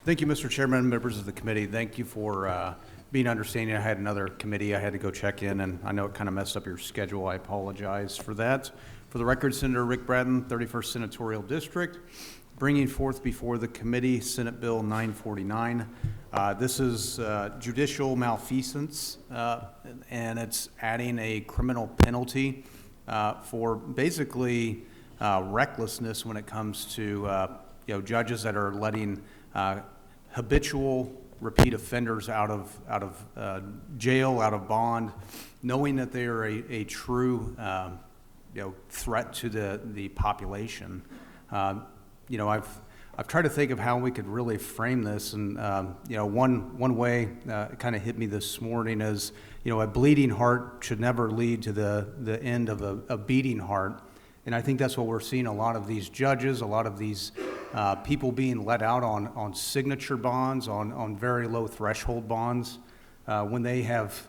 Thank you, Mr. Chairman, members of the committee. Thank you for being understanding. I had another committee I had to go check in, and I know it kind of messed up your schedule. I apologize for that. For the record, Senator Rick Brattin, 31st Senatorial District, bringing forth before the committee Senate Bill 949. This is judicial malfeasance, and it's adding a criminal penalty for basically recklessness when it comes to judges that are letting habitual repeat offenders out of jail, out of bond, knowing that they are a true threat to the population. I've tried to think of how we could really frame this, and one way it kind of hit me this morning is a bleeding heart should never lead to the end of a beating heart, and I think that's what we're seeing. A lot of these judges, a lot of these people being let out on signature bonds, on very low threshold bonds, when they have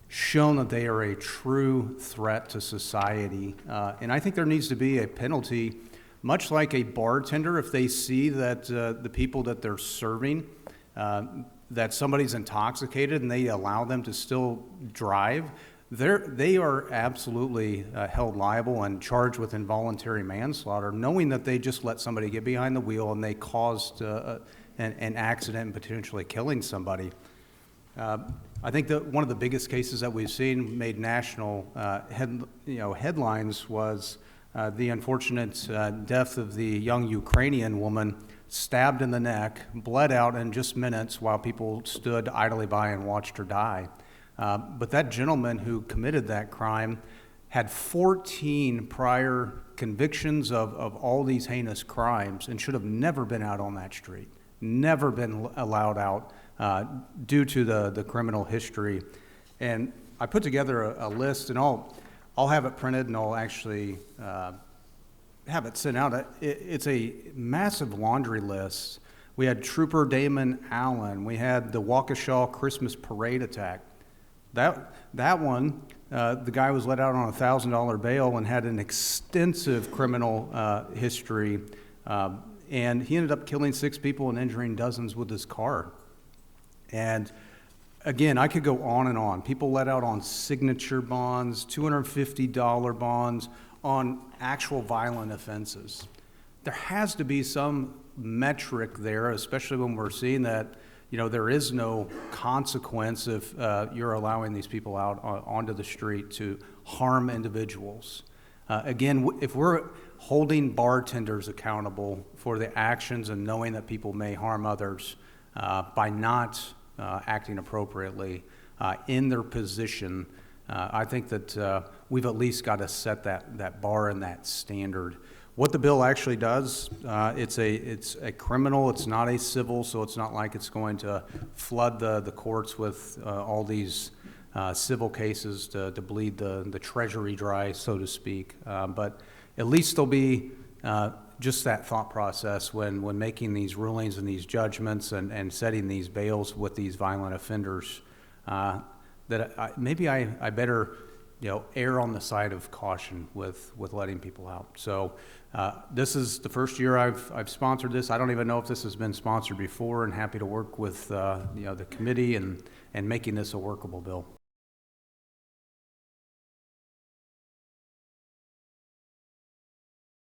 shown that they are a true threat to society. And I think there needs to be a penalty, much like a bartender, if they see that the people that they're serving, that somebody's intoxicated and they allow them to still drive, they are absolutely held liable and charged with involuntary manslaughter, knowing that they just let somebody get behind the wheel and they caused an accident and potentially killing somebody. I think that one of the biggest cases that we've seen made national headlines was the unfortunate death of the young Ukrainian woman, stabbed in the neck, bled out in just minutes while people stood idly by and watched her die. But that gentleman who committed that crime had 14 prior convictions of all these heinous crimes and should have never been out on that street, never been allowed out due to the criminal history. And I put together a list, and I'll have it printed, and I'll actually have it sent out. It's a massive laundry list. We had Trooper Damon Allen. We had the Waukesha Christmas parade attack. That one, the guy was let out on a $1,000 bail and had an extensive criminal history, and he ended up killing 6 people and injuring dozens with his car. And again, I could go on and on. People let out on signature bonds, $250 bonds, on actual violent offenses. There has to be some metric there, especially when we're seeing that there is no consequence if you're allowing these people out onto the street to harm individuals. Again, if we're holding bartenders accountable for the actions and knowing that people may harm others by not acting appropriately in their position, I think that we've at least got to set that bar and that standard. What the bill actually does, it's a criminal, it's not a civil, so it's not like it's going to flood the courts with all these civil cases to bleed the treasury dry, so to speak. But at least there'll be just that thought process when making these rulings and these judgments and setting these bails with these violent offenders, that maybe I better err on the side of caution with letting people out. So this is the first year I've sponsored this. I don't even know if this has been sponsored before, and happy to work with the committee and making this a workable bill.